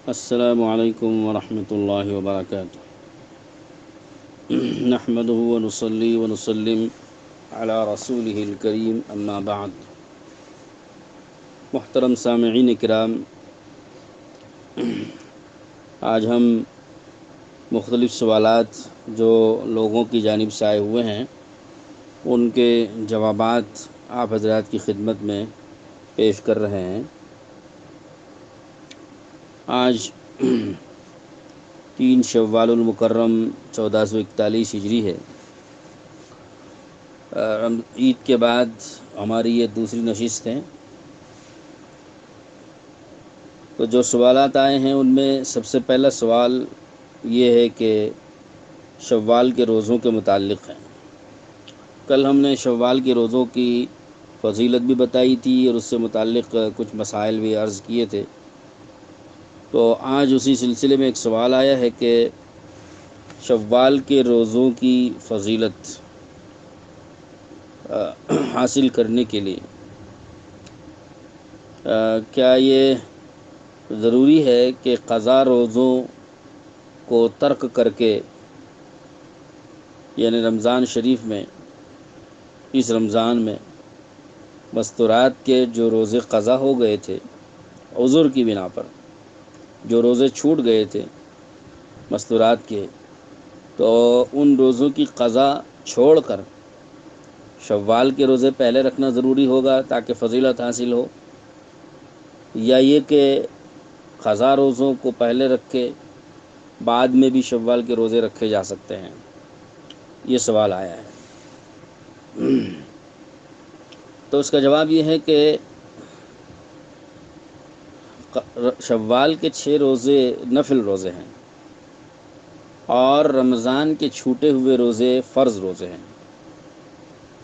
السلام علیکم ورحمۃ اللہ وبرکاتہ۔ نحمده ونصلي ونسلم علی رسوله الکریم، اما بعد۔ محترم سامعین کرام، آج ہم مختلف سوالات جو لوگوں کی جانب سے آئے ہوئے ہیں ان کے جوابات آپ حضرات کی خدمت میں پیش کر رہے ہیں۔ آج 3 شوال المکرم 1441 ہجری ہے۔ عید کے بعد ہماری یہ دوسری نشست ہے۔ تو جو سوالات آئے ہیں ان میں سب سے پہلا سوال یہ ہے کہ شوال کے روزوں کے متعلق ہے۔ کل ہم نے شوال کے روزوں کی فضیلت بھی بتائی تھی اور اس سے متعلق کچھ مسائل بھی عرض کیے تھے۔ تو آج اسی سلسلے میں ایک سوال آیا ہے کہ شوال کے روزوں کی فضیلت حاصل کرنے کے لیے کیا یہ ضروری ہے کہ قضا روزوں کو ترک کر کے، یعنی رمضان شریف میں، اس رمضان میں مستورات کے جو روزے قضا ہو گئے تھے عذر کی بنا پر، جو روزے چھوٹ گئے تھے مستورات کے، تو ان روزوں کی قضا چھوڑ کر شوال کے روزے پہلے رکھنا ضروری ہوگا تاکہ فضیلت حاصل ہو، یا یہ کہ قضا روزوں کو پہلے رکھ کے بعد میں بھی شوال کے روزے رکھے جا سکتے ہیں؟ یہ سوال آیا ہے۔ تو اس کا جواب یہ ہے کہ شوال کے 6 روزے نفل روزے ہیں اور رمضان کے چھوٹے ہوئے روزے فرض روزے ہیں۔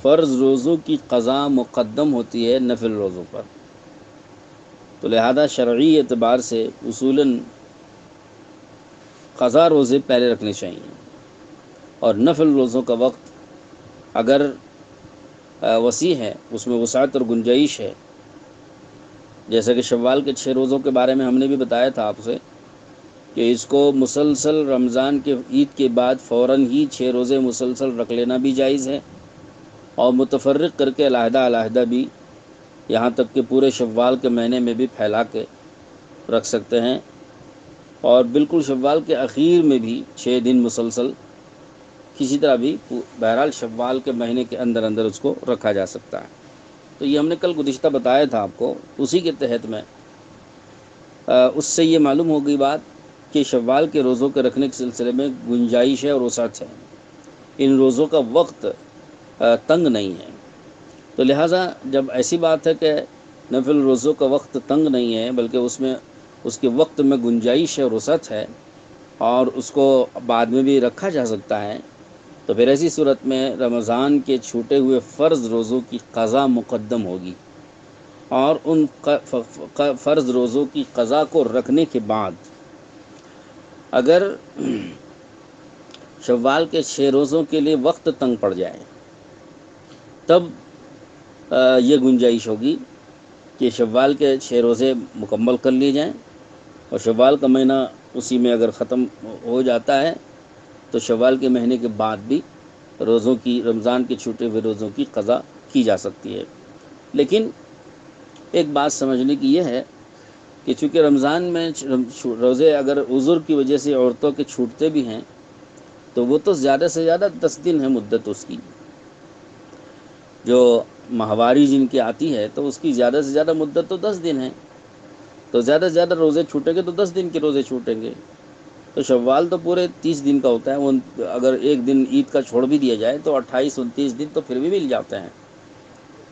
فرض روزوں کی قضا مقدم ہوتی ہے نفل روزوں پر، تو لہذا شرعی اعتبار سے اصولاً قضا روزے پہلے رکھنے چاہیے، اور نفل روزوں کا وقت اگر وسیع ہے، اس میں وسعت اور گنجائش ہے، جیسا کہ شوال کے 6 روزوں کے بارے میں ہم نے بھی بتایا تھا آپ سے کہ اس کو مسلسل رمضان کے عید کے بعد فوراً ہی 6 روزے مسلسل رکھ لینا بھی جائز ہے، اور متفرق کر کے علیحدہ علیحدہ بھی، یہاں تک کہ پورے شوال کے مہینے میں بھی پھیلا کے رکھ سکتے ہیں، اور بالکل شوال کے اخیر میں بھی 6 دن مسلسل کسی طرح بھی، بہرحال شوال کے مہینے کے اندر اندر اس کو رکھا جا سکتا ہے۔ تو یہ ہم نے کل گزشتہ بتایا تھا آپ کو، اسی کے تحت میں اس سے یہ معلوم ہو گئی بات کہ شوال کے روزوں کے رکھنے کے سلسلے میں گنجائش ہے اور وسعت ہے، ان روزوں کا وقت تنگ نہیں ہے۔ تو لہٰذا جب ایسی بات ہے کہ نفل روزوں کا وقت تنگ نہیں ہے بلکہ اس کے وقت میں گنجائش ہے اور وسعت ہے، اور اس کو بعد میں بھی رکھا جا سکتا ہے، تو پھر ایسی صورت میں رمضان کے چھوٹے ہوئے فرض روزوں کی قضا مقدم ہوگی، اور ان فرض روزوں کی قضا کو رکھنے کے بعد اگر شوال کے 6 روزوں کے لیے وقت تنگ پڑ جائے تب یہ گنجائش ہوگی کہ شوال کے 6 روزے مکمل کر لیے جائیں، اور شوال کا مہینہ اسی میں اگر ختم ہو جاتا ہے تو شوال کے مہینے کے بعد بھی روزوں کی، رمضان کے چھوٹے ہوئے روزوں کی قضا کی جا سکتی ہے۔ لیکن ایک بات سمجھنے کی یہ ہے کہ چونکہ رمضان میں روزے اگر عذر کی وجہ سے عورتوں کے چھوٹتے بھی ہیں تو وہ تو زیادہ سے زیادہ 10 دن ہے مدت اس کی، جو ماہواری جن کی آتی ہے تو اس کی زیادہ سے زیادہ مدت تو 10 دن ہے، تو زیادہ سے زیادہ روزے چھوٹیں گے تو 10 دن کے روزے چھوٹیں گے، تو شوال تو پورے 30 دن کا ہوتا ہے، وہ اگر ایک دن عید کا چھوڑ بھی دیا جائے تو 28-29 دن تو پھر بھی مل جاتے ہیں،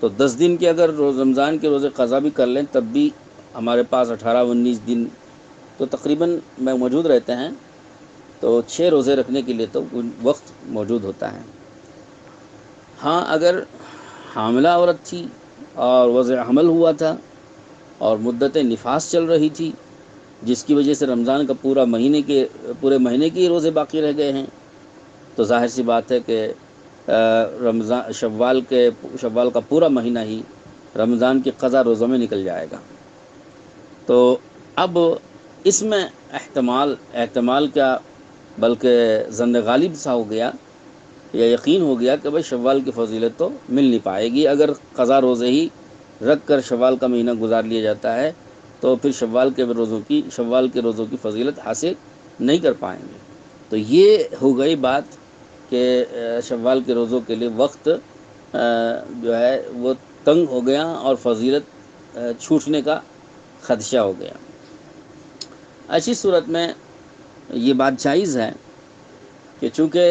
تو 10 دن کے اگر رمضان کے روزے قضا بھی کر لیں تب بھی ہمارے پاس 18-19 دن تو تقریباً میں موجود رہتے ہیں، تو 6 روزے رکھنے کے لیے تو وقت موجود ہوتا ہے۔ ہاں اگر حاملہ عورت تھی اور وضع حمل ہوا تھا اور مدت نفاس چل رہی تھی جس کی وجہ سے رمضان کا پورے مہینے کے روزے باقی رہ گئے ہیں، تو ظاہر سی بات ہے کہ شوال کا پورا مہینہ ہی رمضان کے قضا روزوں میں نکل جائے گا۔ تو اب اس میں احتمال کیا بلکہ ظن غالب سا ہو گیا یا یقین ہو گیا کہ بھائی شوال کی فضیلت تو مل نہیں پائے گی اگر قضا روزے ہی رکھ کر شوال کا مہینہ گزار لیا جاتا ہے تو پھر شوال کے روزوں کی فضیلت حاصل نہیں کر پائیں گے۔ تو یہ ہو گئی بات کہ شوال کے روزوں کے لیے وقت جو ہے وہ تنگ ہو گیا اور فضیلت چھوٹنے کا خدشہ ہو گیا۔ ایسی صورت میں یہ بات جائز ہے کہ چونکہ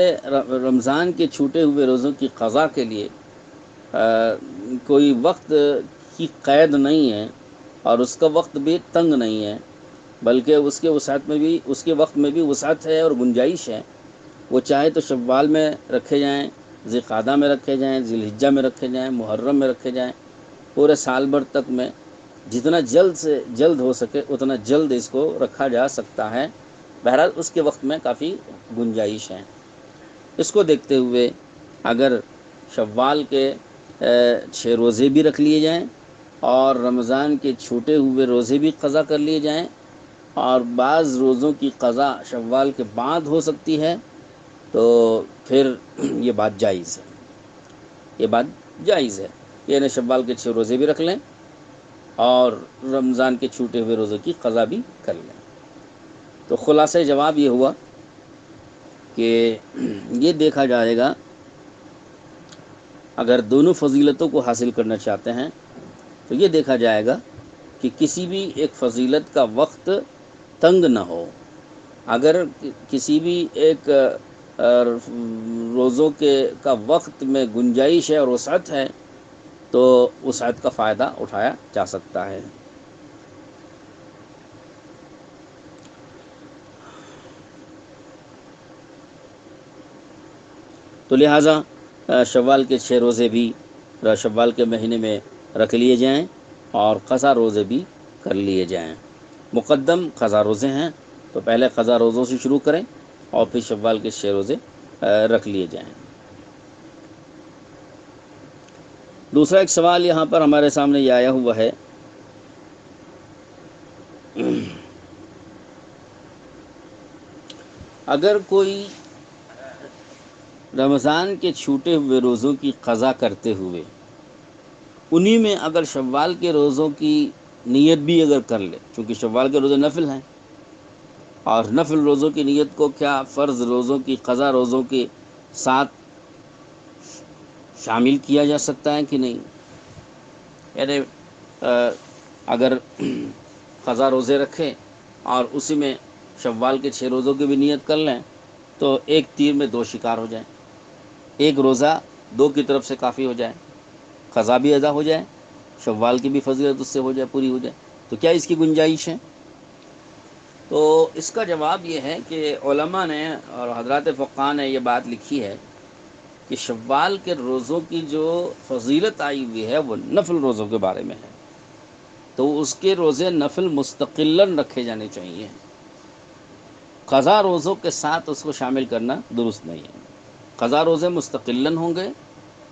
رمضان کے چھوٹے ہوئے روزوں کی قضا کے لیے کوئی وقت کی قید نہیں ہے اور اس کا وقت بھی تنگ نہیں ہے، بلکہ اس کے وقت میں بھی وسعت ہے اور گنجائش ہے۔ وہ چاہے تو شوال میں رکھے جائیں، ذی القعدہ میں رکھے جائیں، ذی الحجہ میں رکھے جائیں، محرم میں رکھے جائیں، پورے سال بھر تک میں جتنا جلد سے جلد ہو سکے اتنا جلد اس کو رکھا جا سکتا ہے۔ بہرحال اس کے وقت میں کافی گنجائش ہے۔ اس کو دیکھتے ہوئے اگر شوال کے 6 روزے بھی رکھ لیے جائیں اور رمضان کے چھوٹے ہوئے روزے بھی قضا کر لیے جائیں اور بعض روزوں کی قضا شوال کے بعد ہو سکتی ہے تو پھر یہ بات جائز ہے، یعنی شوال کے 6 روزے بھی رکھ لیں اور رمضان کے چھوٹے ہوئے روزوں کی قضا بھی کر لیں۔ تو خلاصہ جواب یہ ہوا کہ یہ دیکھا جائے گا اگر دونوں فضیلتوں کو حاصل کرنا چاہتے ہیں تو یہ دیکھا جائے گا کہ کسی بھی ایک فضیلت کا وقت تنگ نہ ہو۔ اگر کسی بھی ایک روزوں کا وقت میں گنجائش ہے اور وسعت ہے تو وسعت کا فائدہ اٹھایا جا سکتا ہے۔ تو لہٰذا شوال کے 6 روزے بھی شوال کے مہینے میں رکھ لیے جائیں اور قضا روزے بھی کر لیے جائیں۔ مقدم قضا روزے ہیں تو پہلے قضا روزوں سے شروع کریں اور پھر شوال کے 6 روزے رکھ لیے جائیں۔ دوسرا ایک سوال یہاں پر ہمارے سامنے یہ آیا ہوا ہے اگر کوئی رمضان کے چھوٹے ہوئے روزوں کی قضا کرتے ہوئے انہی میں اگر شوال کے روزوں کی نیت بھی اگر کر لے، چونکہ شوال کے روزے نفل ہیں اور نفل روزوں کی نیت کو کیا فرض روزوں کی قضا روزوں کے ساتھ شامل کیا جا سکتا ہے کہ نہیں؟ یعنی اگر قضا روزے رکھیں اور اسی میں شوال کے 6 روزوں کی بھی نیت کر لیں تو ایک تیر میں 2 شکار ہو جائیں، ایک روزہ 2 کی طرف سے کافی ہو جائے، قضا بھی ادا ہو جائے، شوال کی بھی فضیلت اس سے ہو جائے، پوری ہو جائے۔ تو کیا اس کی گنجائش ہے؟ تو اس کا جواب یہ ہے کہ علماء نے اور حضرات فقہاء نے یہ بات لکھی ہے کہ شوال کے روزوں کی جو فضیلت آئی ہوئی ہے وہ نفل روزوں کے بارے میں ہے، تو اس کے روزے نفل مستقلاً رکھے جانے چاہیے، قضا روزوں کے ساتھ اس کو شامل کرنا درست نہیں ہے۔ قضا روزے مستقلاً ہوں گے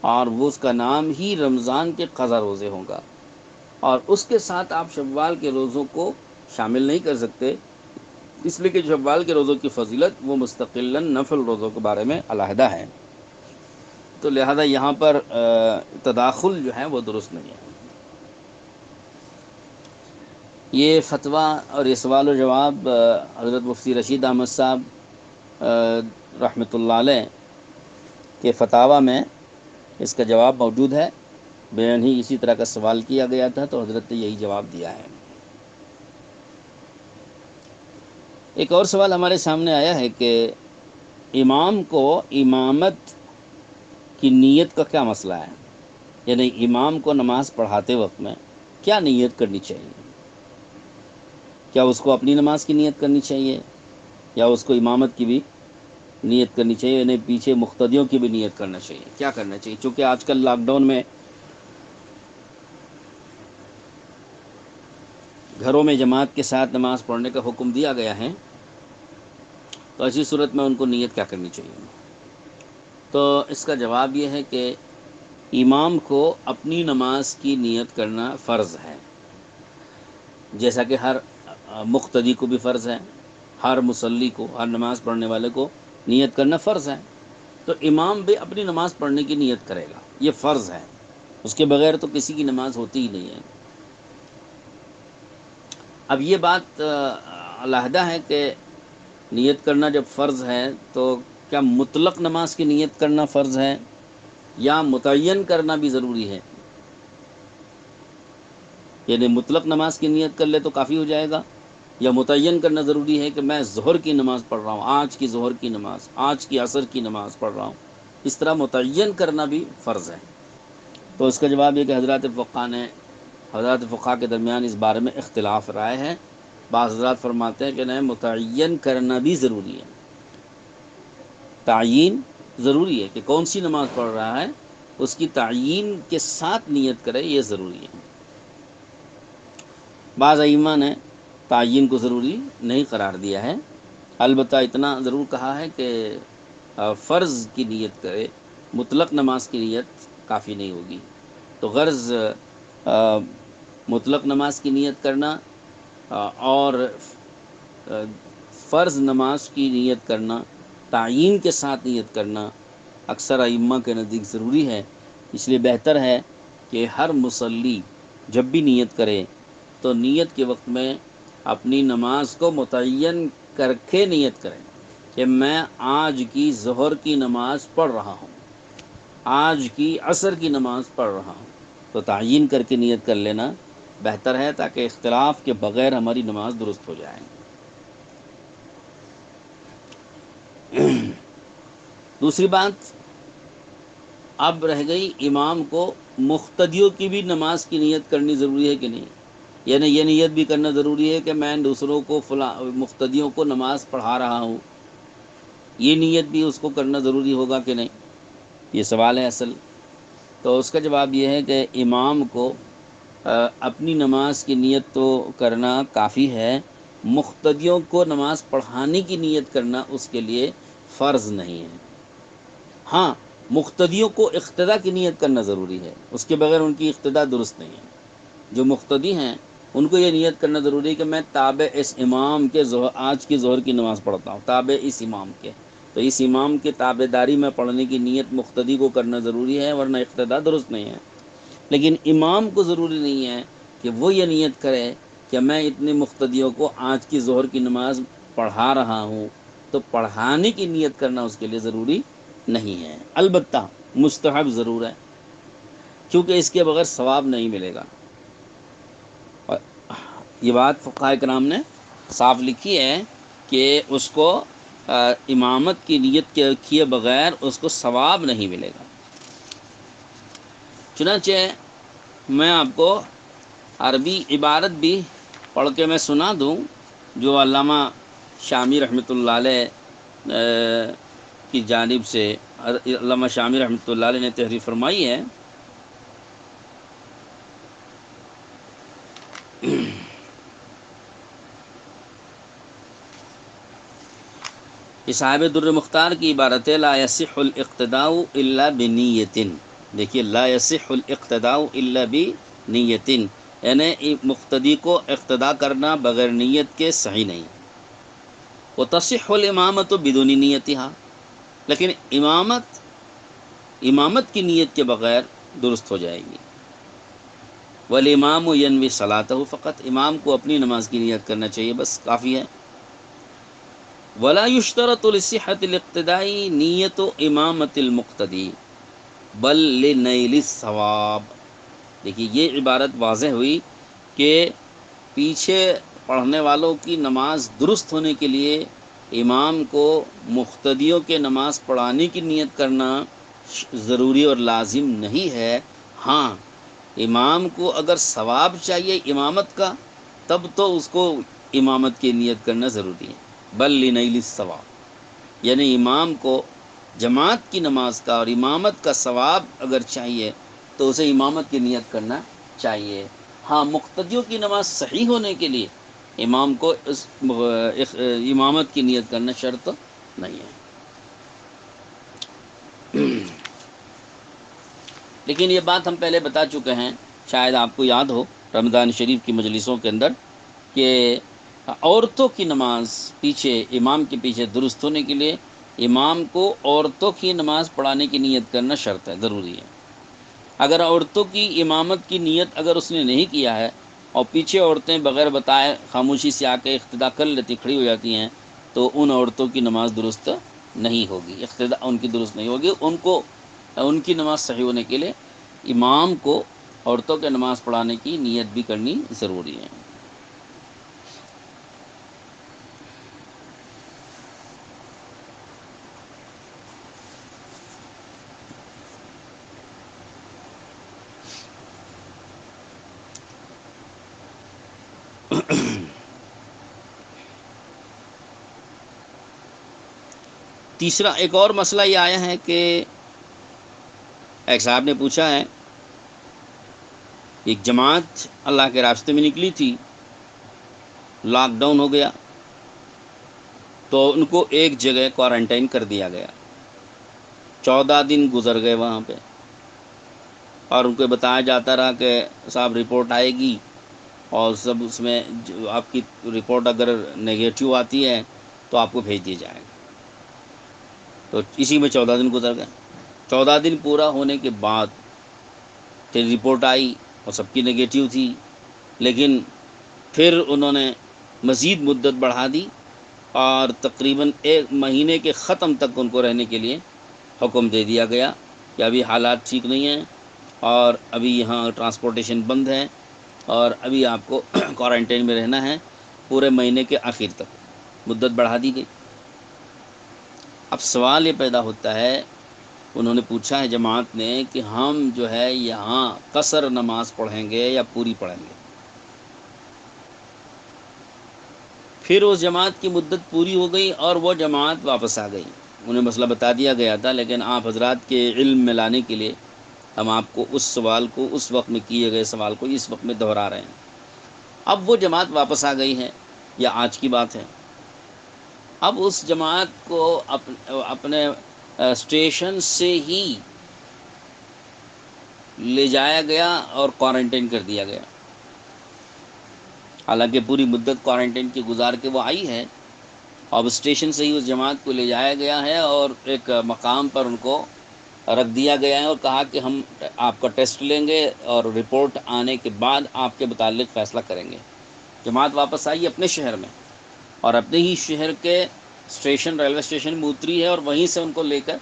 اور وہ اس کا نام ہی رمضان کے قضا روزے ہوگا، اور اس کے ساتھ آپ شوال کے روزوں کو شامل نہیں کر سکتے، اس لیے کہ شوال کے روزوں کی فضیلت وہ مستقلاً نفل روزوں کے بارے میں علیحدہ ہے، تو لہذا یہاں پر تداخل جو ہے وہ درست نہیں ہے۔ یہ فتویٰ اور یہ سوال و جواب حضرت مفتی رشید احمد صاحب رحمۃ اللہ علیہ کے فتاویٰ میں اس کا جواب موجود ہے، بیان ہی اسی طرح کا سوال کیا گیا تھا تو حضرت نے یہی جواب دیا ہے۔ ایک اور سوال ہمارے سامنے آیا ہے کہ امام کو امامت کی نیت کا کیا مسئلہ ہے، یعنی امام کو نماز پڑھاتے وقت میں کیا نیت کرنی چاہیے؟ کیا اس کو اپنی نماز کی نیت کرنی چاہیے یا اس کو امامت کی بھی نیت کرنی چاہیے، یعنی پیچھے مقتدیوں کی بھی نیت کرنا چاہیے؟ کیا کرنا چاہیے؟ چونکہ آج کل لاک ڈاؤن میں گھروں میں جماعت کے ساتھ نماز پڑھنے کا حکم دیا گیا ہے، تو ایسی صورت میں ان کو نیت کیا کرنی چاہیے؟ تو اس کا جواب یہ ہے کہ امام کو اپنی نماز کی نیت کرنا فرض ہے، جیسا کہ ہر مقتدی کو بھی فرض ہے، ہر مصلی کو، ہر نماز پڑھنے والے کو نیت کرنا فرض ہے، تو امام بھی اپنی نماز پڑھنے کی نیت کرے گا، یہ فرض ہے، اس کے بغیر تو کسی کی نماز ہوتی ہی نہیں ہے۔ اب یہ بات علیحدہ ہے کہ نیت کرنا جب فرض ہے تو کیا مطلق نماز کی نیت کرنا فرض ہے یا متعین کرنا بھی ضروری ہے؟ یعنی مطلق نماز کی نیت کر لے تو کافی ہو جائے گا، یا متعین کرنا ضروری ہے کہ میں ظہر کی نماز پڑھ رہا ہوں، آج کی ظہر کی نماز، آج کی عصر کی نماز پڑھ رہا ہوں، اس طرح متعین کرنا بھی فرض ہے؟ تو اس کا جواب یہ کہ حضرات فقہاء کے درمیان اس بارے میں اختلاف رائے ہے۔ بعض حضرات فرماتے ہیں کہ نہیں، متعین کرنا بھی ضروری ہے، تعیین ضروری ہے کہ کون سی نماز پڑھ رہا ہے اس کی تعیین کے ساتھ نیت کرے، یہ ضروری ہے۔ بعض ائمہ نے تعیین کو ضروری نہیں قرار دیا ہے، البتہ اتنا ضرور کہا ہے کہ فرض کی نیت کرے، مطلق نماز کی نیت کافی نہیں ہوگی۔ تو غرض مطلق نماز کی نیت کرنا اور فرض نماز کی نیت کرنا، تعیین کے ساتھ نیت کرنا اکثر ائمہ کے نزدیک ضروری ہے۔ اس لیے بہتر ہے کہ ہر مصلی جب بھی نیت کرے تو نیت کے وقت میں اپنی نماز کو متعین کر کے نیت کرے کہ میں آج کی ظہر کی نماز پڑھ رہا ہوں، آج کی عصر کی نماز پڑھ رہا ہوں، تو تعیین کر کے نیت کر لینا بہتر ہے تاکہ اختلاف کے بغیر ہماری نماز درست ہو جائے۔ دوسری بات اب رہ گئی، امام کو مقتدیوں کی بھی نماز کی نیت کرنی ضروری ہے کہ نہیں؟ یعنی یہ نیت بھی کرنا ضروری ہے کہ میں دوسروں کو مقتدیوں کو نماز پڑھا رہا ہوں، یہ نیت بھی اس کو کرنا ضروری ہوگا کہ نہیں؟ یہ سوال ہے اصل۔ تو اس کا جواب یہ ہے کہ امام کو اپنی نماز کی نیت تو کرنا کافی ہے، مقتدیوں کو نماز پڑھانے کی نیت کرنا اس کے لیے فرض نہیں ہے۔ ہاں، مقتدیوں کو اقتدا کی نیت کرنا ضروری ہے، اس کے بغیر ان کی اقتدا درست نہیں ہے۔ جو مقتدی ہیں ان کو یہ نیت کرنا ضروری ہے کہ میں تابع اس امام کے آج کی ظہر کی نماز پڑھتا ہوں، تابع اس امام کے، تو اس امام کے تابع داری میں پڑھنے کی نیت مقتدی کو کرنا ضروری ہے، ورنہ اقتدا درست نہیں ہے۔ لیکن امام کو ضروری نہیں ہے کہ وہ یہ نیت کرے کہ میں اتنے مقتدیوں کو آج کی ظہر کی نماز پڑھا رہا ہوں، تو پڑھانے کی نیت کرنا اس کے لیے ضروری نہیں ہے، البتہ مستحب ضرور ہے، کیونکہ اس کے بغیر ثواب نہیں ملے گا۔ اور یہ بات فقہاء کرام نے صاف لکھی ہے کہ اس کو امامت کی نیت کے کیے بغیر اس کو ثواب نہیں ملے گا۔ چنانچہ میں آپ کو عربی عبارت بھی پڑھ کے میں سنا دوں جو علامہ شامی رحمۃ اللہ علیہ کی جانب سے، علامہ شامی رحمۃ اللہ علیہ نے تحریر فرمائی ہے۔ صاحب در مختار کی عبارت ہے، لا یصح الاقتداء الا بنیۃ۔ دیکھیے، لا یصح الاقتداء الا بنیۃ، یعنی مقتدی کو اقتدا کرنا بغیر نیت کے صحیح نہیں۔ وتصح الامامۃ بدون نیتها، لیکن امامت کی نیت کے بغیر درست ہو جائے گی۔ والامام ینوی صلاتہ فقط، امام کو اپنی نماز کی نیت کرنا چاہیے، بس کافی ہے۔ ولا یشترط لصحۃ الاقتداء نیت امامت المقتدی بل لنیل الثواب۔ دیکھیے، یہ عبارت واضح ہوئی کہ پیچھے پڑھنے والوں کی نماز درست ہونے کے لیے امام کو مقتدیوں کے نماز پڑھانے کی نیت کرنا ضروری اور لازم نہیں ہے۔ ہاں، امام کو اگر ثواب چاہیے امامت کا، تب تو اس کو امامت کی نیت کرنا ضروری ہے، بل لنیل الثواب، یعنی امام کو جماعت کی نماز کا اور امامت کا ثواب اگر چاہیے تو اسے امامت کی نیت کرنا چاہیے۔ ہاں، مقتدیوں کی نماز صحیح ہونے کے لیے امام کو اس امامت کی نیت کرنا شرط نہیں ہے۔ لیکن یہ بات ہم پہلے بتا چکے ہیں، شاید آپ کو یاد ہو رمضان شریف کی مجلسوں کے اندر، کہ عورتوں کی نماز پیچھے امام کے پیچھے درست ہونے کے لیے امام کو عورتوں کی نماز پڑھانے کی نیت کرنا شرط ہے، ضروری ہے۔ اگر عورتوں کی امامت کی نیت اگر اس نے نہیں کیا ہے اور پیچھے عورتیں بغیر بتائے خاموشی سے آ کے اقتدا کر لیتی، کھڑی ہو جاتی ہیں، تو ان عورتوں کی نماز درست نہیں ہوگی، اقتدا ان کی درست نہیں ہوگی۔ ان کی نماز صحیح ہونے کے لیے امام کو عورتوں کے نماز پڑھانے کی نیت بھی کرنی ضروری ہے۔ تیسرا ایک اور مسئلہ یہ آیا ہے کہ ایک صاحب نے پوچھا ہے، ایک جماعت اللہ کے راستے میں نکلی تھی، لاک ڈاؤن ہو گیا تو ان کو ایک جگہ کوارنٹائن کر دیا گیا، 14 دن گزر گئے وہاں پہ، اور ان کو بتایا جاتا رہا کہ صاحب رپورٹ آئے گی اور سب اس میں جو آپ کی رپورٹ اگر نگیٹو آتی ہے تو آپ کو بھیج دیا جائے گا۔ تو اسی میں 14 دن گزر گئے۔ 14 دن پورا ہونے کے بعد پھر رپورٹ آئی اور سب کی نگیٹو تھی، لیکن پھر انہوں نے مزید مدت بڑھا دی اور تقریباً 1 مہینے کے ختم تک ان کو رہنے کے لیے حکم دے دیا گیا کہ ابھی حالات ٹھیک نہیں ہیں اور ابھی یہاں ٹرانسپورٹیشن بند ہے اور ابھی آپ کو کوارنٹائن میں رہنا ہے پورے مہینے کے آخر تک، مدت بڑھا دی گئی۔ اب سوال یہ پیدا ہوتا ہے، انہوں نے پوچھا ہے جماعت نے کہ ہم جو ہے یہاں قصر نماز پڑھیں گے یا پوری پڑھیں گے؟ پھر اس جماعت کی مدت پوری ہو گئی اور وہ جماعت واپس آ گئی، انہیں مسئلہ بتا دیا گیا تھا، لیکن آپ حضرات کے علم میں لانے کے لیے ہم آپ کو اس سوال کو، اس وقت میں کیے گئے سوال کو اس وقت میں دہرا رہے ہیں۔ اب وہ جماعت واپس آ گئی ہے، یا آج کی بات ہے، اب اس جماعت کو اپنے اسٹیشن سے ہی لے جایا گیا اور کوارنٹائن کر دیا گیا، حالانکہ پوری مدت کوارنٹائن کی گزار کے وہ آئی ہے، اب اسٹیشن سے ہی اس جماعت کو لے جایا گیا ہے اور ایک مقام پر ان کو رکھ دیا گیا ہے اور کہا کہ ہم آپ کا ٹیسٹ لیں گے اور رپورٹ آنے کے بعد آپ کے متعلق فیصلہ کریں گے۔ جماعت واپس آئی اپنے شہر میں اور اپنے ہی شہر کے اسٹیشن، ریلوے اسٹیشن میں اتری ہے اور وہیں سے ان کو لے کر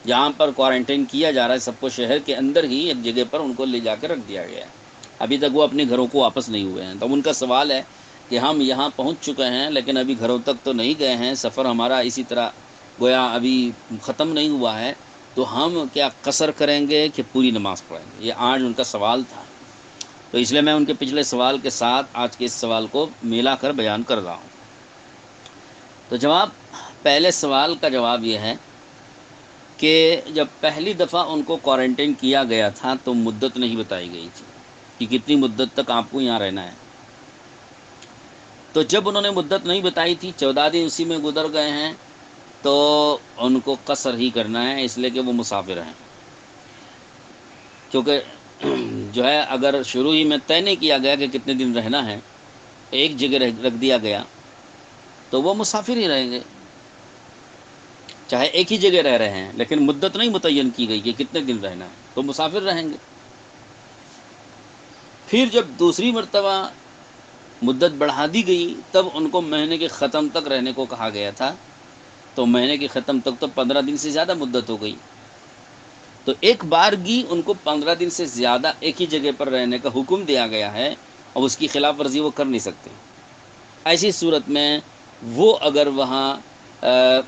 جہاں پر کوارنٹائن کیا جا رہا ہے سب کو، شہر کے اندر ہی ایک جگہ پر ان کو لے جا کر رکھ دیا گیا ہے۔ ابھی تک وہ اپنے گھروں کو واپس نہیں ہوئے ہیں۔ تو ان کا سوال ہے کہ ہم یہاں پہنچ چکے ہیں لیکن ابھی گھروں تک تو نہیں گئے ہیں، سفر ہمارا اسی طرح گویا ابھی ختم نہیں ہوا ہے، تو ہم کیا قصر کریں گے کہ پوری نماز پڑھیں گے؟ یہ آج ان کا سوال تھا، تو اس لیے میں ان کے پچھلے سوال کے ساتھ آج کے اس سوال کو ملا کر بیان کر رہا ہوں۔ تو جواب، پہلے سوال کا جواب یہ ہے کہ جب پہلی دفعہ ان کو کوارنٹائن کیا گیا تھا تو مدت نہیں بتائی گئی تھی کہ کتنی مدت تک آپ کو یہاں رہنا ہے، تو جب انہوں نے مدت نہیں بتائی تھی، 14 دن اسی میں گزر گئے ہیں، تو ان کو قصر ہی کرنا ہے، اس لیے کہ وہ مسافر ہیں، کیونکہ جو ہے اگر شروع ہی میں طے نہیں کیا گیا کہ کتنے دن رہنا ہے، ایک جگہ رکھ دیا گیا تو وہ مسافر ہی رہیں گے، چاہے ایک ہی جگہ رہ رہے ہیں لیکن مدت نہیں متعین کی گئی کہ کتنے دن رہنا ہے، تو مسافر رہیں گے۔ پھر جب دوسری مرتبہ مدت بڑھا دی گئی تب ان کو مہینے کے ختم تک رہنے کو کہا گیا تھا، تو مہینے کے ختم تک تو 15 دن سے زیادہ مدت ہو گئی، تو ایک بارگی ان کو 15 دن سے زیادہ ایک ہی جگہ پر رہنے کا حکم دیا گیا ہے اور اس کی خلاف ورزی وہ کر نہیں سکتے۔ ایسی صورت میں وہ اگر وہاں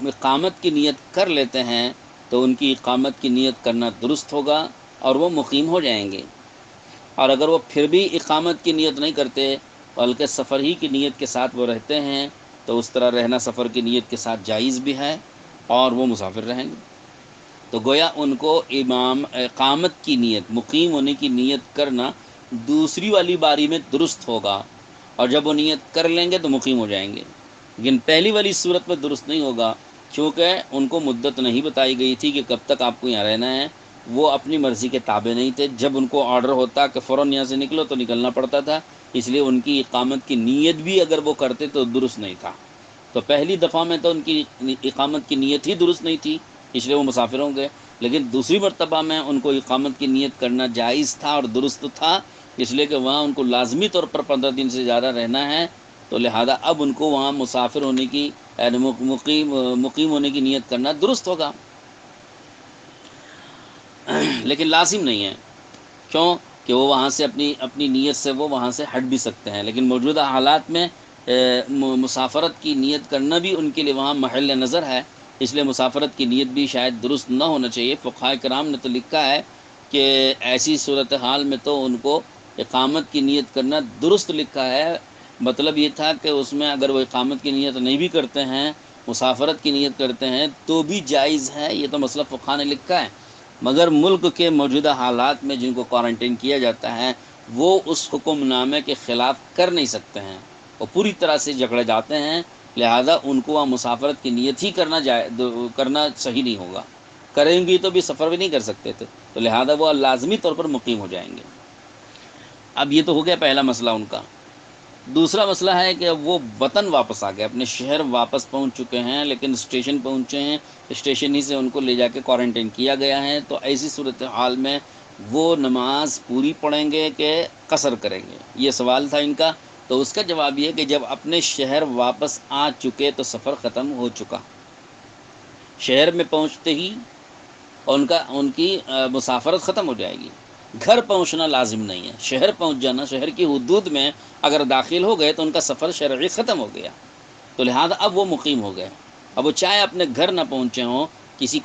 اقامت کی نیت کر لیتے ہیں تو ان کی اقامت کی نیت کرنا درست ہوگا اور وہ مقیم ہو جائیں گے، اور اگر وہ پھر بھی اقامت کی نیت نہیں کرتے بلکہ سفر ہی کی نیت کے ساتھ وہ رہتے ہیں تو اس طرح رہنا سفر کی نیت کے ساتھ جائز بھی ہے اور وہ مسافر رہیں گے۔ تو گویا ان کو اقامت کی نیت، مقیم ہونے کی نیت کرنا دوسری والی باری میں درست ہوگا، اور جب وہ نیت کر لیں گے تو مقیم ہو جائیں گے، لیکن پہلی والی صورت میں درست نہیں ہوگا، کیونکہ ان کو مدت نہیں بتائی گئی تھی کہ کب تک آپ کو یہاں رہنا ہے، وہ اپنی مرضی کے تابع نہیں تھے. جب ان کو آرڈر ہوتا کہ فوراً یہاں سے نکلو تو نکلنا پڑتا تھا. اس لیے ان کی اقامت کی نیت بھی اگر وہ کرتے تو درست نہیں تھا. تو پہلی دفعہ میں تو ان کی اقامت کی نیت ہی درست نہیں تھی، اس لیے وہ مسافر ہوں گے. لیکن دوسری مرتبہ میں ان کو اقامت کی نیت کرنا جائز تھا اور درست تھا، اس لیے کہ وہاں ان کو لازمی طور پر 15 دن سے زیادہ رہنا ہے. تو لہذا اب ان کو وہاں مسافر ہونے کی یعنی مقیم ہونے کی نیت کرنا درست ہوگا. لیکن لازم نہیں ہے. کیوں کہ وہ وہاں سے اپنی نیت سے وہ وہاں سے ہٹ بھی سکتے ہیں. لیکن موجودہ حالات میں مسافرت کی نیت کرنا بھی ان کے لیے وہاں محل نظر ہے، اس لیے مسافرت کی نیت بھی شاید درست نہ ہونا چاہیے. فقہاء کرام نے تو لکھا ہے کہ ایسی صورتحال میں تو ان کو اقامت کی نیت کرنا درست لکھا ہے. مطلب یہ تھا کہ اس میں اگر وہ اقامت کی نیت نہیں بھی کرتے ہیں، مسافرت کی نیت کرتے ہیں تو بھی جائز ہے. یہ تو مسئلہ فقہاء نے لکھا ہے. مگر ملک کے موجودہ حالات میں جن کو کوارنٹین کیا جاتا ہے وہ اس حکم نامے کے خلاف کر نہیں سکتے ہیں، وہ پوری طرح سے جکڑے جاتے ہیں. لہذا ان کو وہاں مسافرت کی نیت ہی کرنا صحیح نہیں ہوگا. کریں گی تو بھی سفر بھی نہیں کر سکتے تھے، تو لہذا وہ لازمی طور پر مقیم ہو جائیں گے. اب یہ تو ہو گیا پہلا مسئلہ ان کا. دوسرا مسئلہ ہے کہ وہ وطن واپس آ گئے، اپنے شہر واپس پہنچ چکے ہیں، لیکن اسٹیشن پہنچے ہیں، اسٹیشن ہی سے ان کو لے جا کے کوارنٹین کیا گیا ہے. تو ایسی صورتحال میں وہ نماز پوری پڑھیں گے کہ قصر کریں گے؟ یہ سوال تھا ان کا. تو اس کا جواب یہ کہ جب اپنے شہر واپس آ چکے تو سفر ختم ہو چکا. شہر میں پہنچتے ہی ان کی مسافرت ختم ہو جائے گی. گھر پہنچنا لازم نہیں ہے، شہر پہنچ جانا، شہر کی حدود میں اگر داخل ہو گئے تو ان کا سفر شرعی ختم ہو گیا. تو لہذا اب وہ مقیم ہو گئے. اب وہ چاہے اپنے گھر نہ پہنچے ہوں، کسی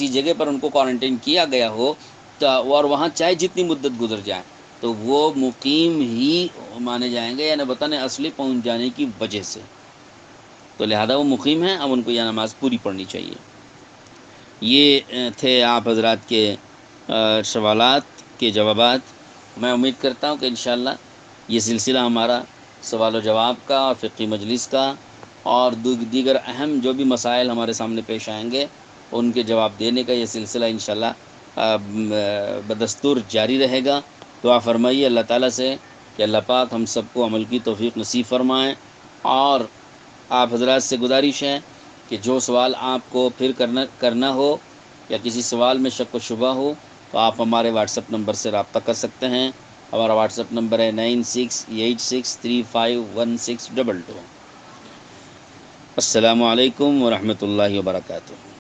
جگہ پر ان کو کوارنٹین کیا گیا ہو اور وہاں چاہے جتنی مدت گزر جائے تو وہ مقیم ہی مانے جائیں گے، یعنی وطن اصلی پہنچ جانے کی وجہ سے. تو لہذا وہ مقیم ہیں، اب ان کو یہ نماز پوری پڑھنی چاہیے. یہ تھے آپ حضرات کے سوالات کے جوابات. میں امید کرتا ہوں کہ انشاءاللہ یہ سلسلہ ہمارا سوال و جواب کا اور فقہی مجلس کا اور دیگر اہم جو بھی مسائل ہمارے سامنے پیش آئیں گے ان کے جواب دینے کا یہ سلسلہ انشاءاللہ بدستور جاری رہے گا. دعا فرمائیے اللہ تعالیٰ سے کہ اللہ پاک ہم سب کو عمل کی توفیق نصیب فرمائیں. اور آپ حضرات سے گزارش ہے کہ جو سوال آپ کو پھر کرنا ہو یا کسی سوال میں شک و شبہ ہو تو آپ ہمارے واٹس ایپ نمبر سے رابطہ کر سکتے ہیں. ہمارا واٹس ایپ نمبر ہے 9686351622. السلام علیکم ورحمۃ اللہ وبرکاتہ.